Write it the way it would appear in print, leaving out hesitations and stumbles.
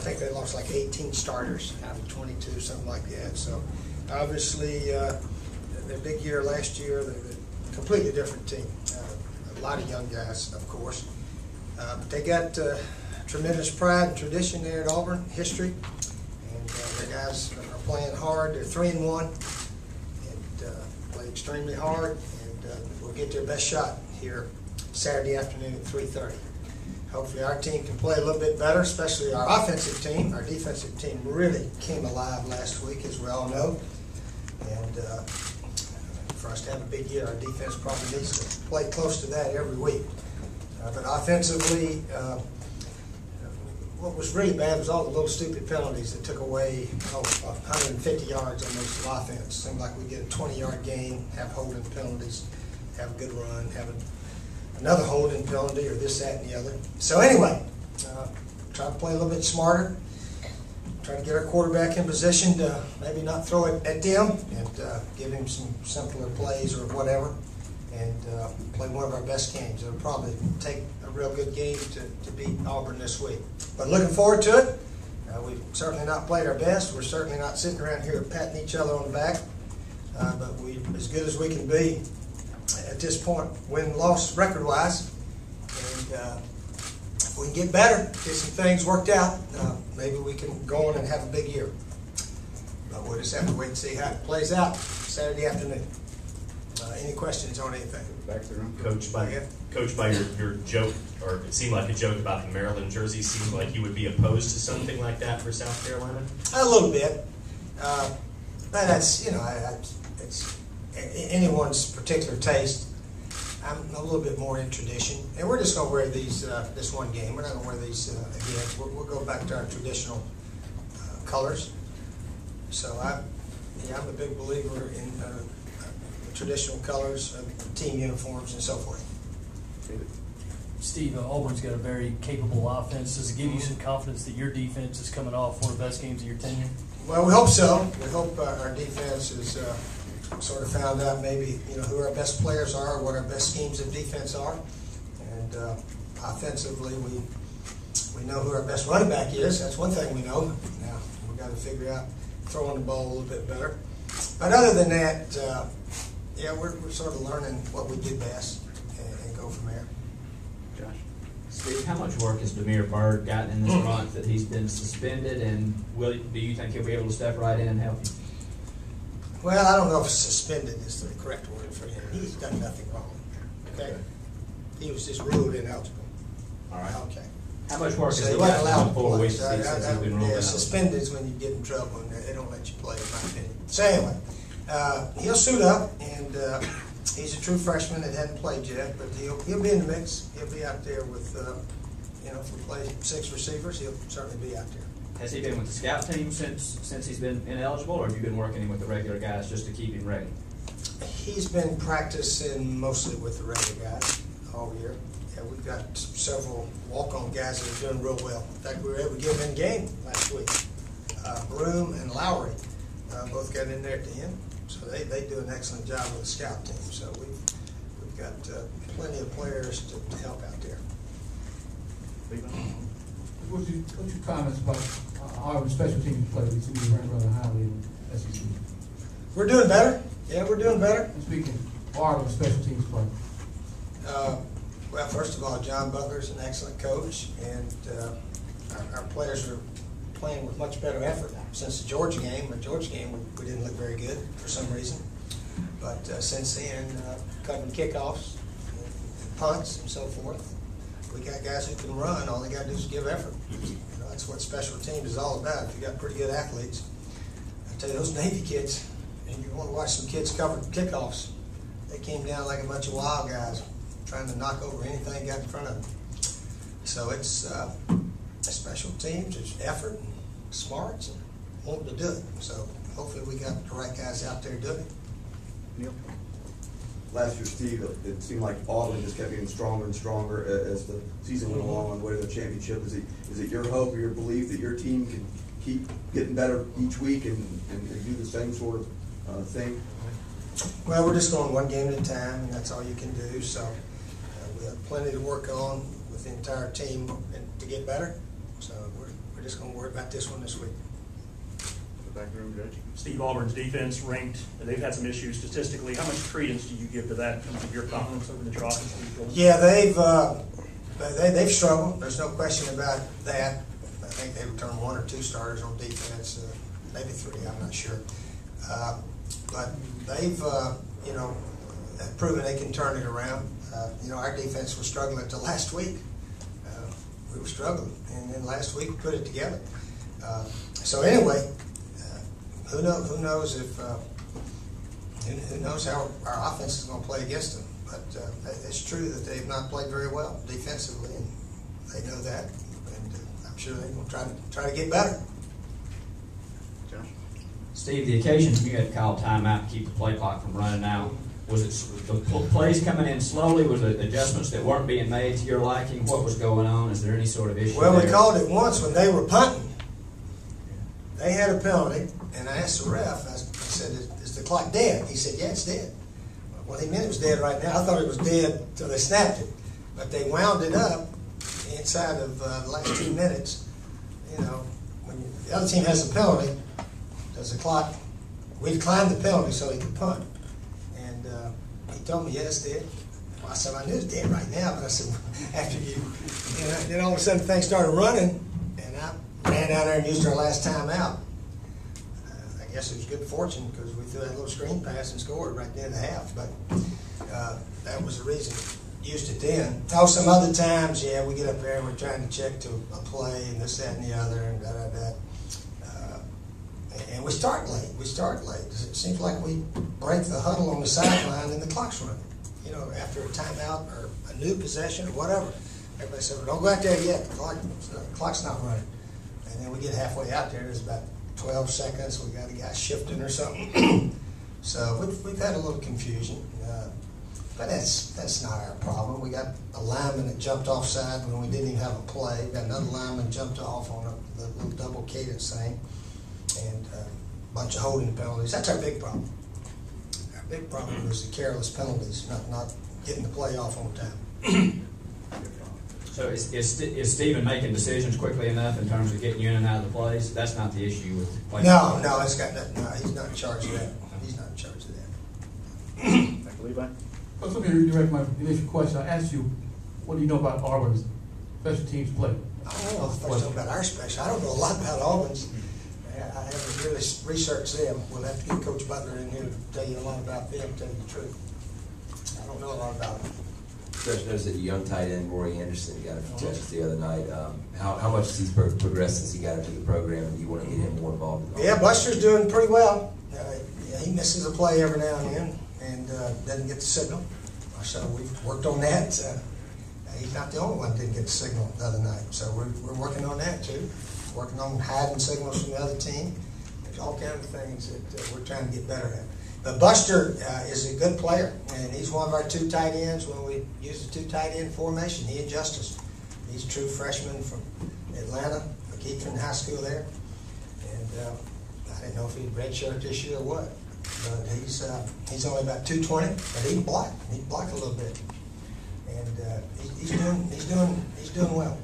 think they lost like 18 starters out of 22, something like that. So obviously their big year last year, they're a completely different team. A lot of young guys, of course. But they got tremendous pride and tradition there at Auburn, history. And their guys are playing hard. They're 3-1 and play extremely hard. And will get their best shot here Saturday afternoon at 3:30. Hopefully our team can play a little bit better, especially our offensive team. Our defensive team really came alive last week, as we all know. And for us to have a big year, our defense probably needs to play close to that every week. But offensively, what was really bad was all the little stupid penalties that took away 150 yards almost of offense. Seemed like we get a 20-yard gain, have holding penalties, have a good run, have another holding penalty, or this, that, and the other. So anyway, try to play a little bit smarter. Try to get our quarterback in position to maybe not throw it at them and give him some simpler plays or whatever, and play one of our best games. It'll probably take a real good game to beat Auburn this week. But looking forward to it. We've certainly not played our best. We're certainly not sitting around here patting each other on the back. But we're as good as we can be at this point, win-loss record-wise. And if we can get better, get some things worked out, maybe we can go on and have a big year. But we'll just have to wait and see how it plays out Saturday afternoon. Any questions on anything? Back to the room. Coach, by your joke, or it seemed like a joke about the Maryland jersey, seemed like you would be opposed to something like that for South Carolina? A little bit. But that's, it's anyone's particular taste. I'm a little bit more in tradition. And we're just going to wear these this one game. We're not going to wear these again. We'll go back to our traditional colors. So I'm a big believer in traditional colors of team uniforms and so forth. Steve, Auburn's got a very capable offense. Does it give you some confidence that your defense is coming off one of the best games of your tenure? Well, we hope so. We hope our defense is sort of found out maybe who our best players are, what our best schemes of defense are, and offensively we know who our best running back is. That's one thing we know. Now we've got to figure out throwing the ball a little bit better. But other than that, we're sort of learning what we do best and go from there. Josh? Steve, how much work has Demir Bird gotten in this month that he's been suspended, and do you think he'll be able to step right in and help you? Well, I don't know if suspended is the correct word for him. He's done nothing wrong. Okay? He was just ruled ineligible. All right. Okay. How much work has So he he wasn't gotten allowed in to 4 play. weeks since he's been ruled Yeah, out? suspended is when you get in trouble and they don't let you play, in my opinion. So anyway, he'll suit up, and he's a true freshman that hadn't played yet, but he'll be in the mix. He'll be out there with, if we play 6 receivers, he'll certainly be out there. Has he been with the scout team since he's been ineligible, or have you been working him with the regular guys just to keep him ready? He's been practicing mostly with the regular guys all year. Yeah, we've got several walk-on guys that are doing real well. In fact, we were able to get them in game last week. Broom and Lowry both got in there at the end, so they do an excellent job with the scout team. So we've got plenty of players to help out there. What's your comments about our special teams play? We seem to be ranked rather highly in SEC. We're doing better. Yeah, we're doing better. I'm speaking our special teams play. Well, first of all, John Butler's an excellent coach, and our players are playing with much better effort since the Georgia game. The Georgia game, we didn't look very good for some reason. But since then, covering kickoffs and punts and so forth, we got guys who can run. All they got to do is give effort. That's what special teams is all about. If you got pretty good athletes, I tell you, those Navy kids, and you want to watch some kids cover kickoffs, they came down like a bunch of wild guys trying to knock over anything got in front of them. So it's special teams, it's effort, and smarts, and wanting to do it. So hopefully we got the right guys out there doing it. Neil? Last year, Steve, it seemed like Auburn just kept getting stronger and stronger as the season went along on the way to the championship. Is it your hope or your belief that your team can keep getting better each week and do the same sort of thing? Well, we're just going one game at a time, and that's all you can do. So we have plenty to work on with the entire team to get better. So we're just gonna worry about this one this week. Back room, Judge. Steve, Auburn's defense ranked, they've had some issues statistically. How much credence do you give to that in terms of your confidence over the your offense? Yeah, they've struggled. There's no question about that. I think they returned 1 or 2 starters on defense, maybe 3. I'm not sure. But they've, proven they can turn it around. Our defense was struggling until last week. We were struggling, and then last week we put it together. So anyway, who knows if who knows how our offense is going to play against them? But it's true that they've not played very well defensively, and they know that. And I'm sure they're going to try to get better. Josh. Steve, the occasions you had to call timeout to keep the play clock from running out, was it the plays coming in slowly? Was it adjustments that weren't being made to your liking? What was going on? Is there any sort of issue Well, there? we called it once when they were punting. They had a penalty, and I asked the ref, I said, is the clock dead? He said, yeah, it's dead. Well, he meant it was dead right now. I thought it was dead until they snapped it. But they wound it up inside of the last 2 minutes. When the other team has a penalty, does the clock, we declined the penalty so he could punt. And he told me, yeah, it's dead. Well, I said, I knew it's dead right now. But I said, after then all of a sudden things started running, and I ran down there and used our last timeout. I guess it was good fortune because we threw that little screen pass and scored right there in the half. But that was the reason. Used it then. Some other times, we get up there and we're trying to check to a play and this, that, and the other, and da-da-da. And we start late. It seems like we break the huddle on the sideline and the clock's running. After a timeout or a new possession or whatever. Everybody said, well, don't go out there yet. The clock's not running. And then we get halfway out there. There's about 12 seconds. We got a guy shifting or something. So we've had a little confusion. But that's not our problem. We got a lineman that jumped offside when we didn't even have a play. We got another lineman jumped off on the little double cadence thing. And a bunch of holding penalties. That's our big problem. Our big problem is the careless penalties, not getting the play off on time. So is Steven making decisions quickly enough in terms of getting you in and out of the plays? That's not the issue with play. No, it's got nothing. No, he's not in charge of that. He's not in charge of that. Back to Levi. Well, let me redirect my initial question. I asked you, what do you know about Auburn's special teams play? I don't know if I know about our special. I don't know a lot about Auburn's. I haven't really researched them. We'll have to get Coach Butler in here to tell you a lot about them, to tell you the truth. I don't know a lot about them. Coach knows that your young tight end, Rory Anderson, got a few touches the other night. How much has he progressed since he got into the program, and you want to get him more involved? Yeah, Buster's doing pretty well. He misses a play every now and then and doesn't get the signal. So we've worked on that. He's not the only one that didn't get the signal the other night. So we're working on that too. Working on hiding signals from the other team. There's all kinds of things that we're trying to get better at. But Buster is a good player, and he's one of our 2 tight ends. When we use the 2 tight end formation, he adjusts us. He's a true freshman from Atlanta, McEachern High School there. And I didn't know if he'd redshirt this year or what. But he's only about 220, but he can block. He can block a little bit. And he's doing well.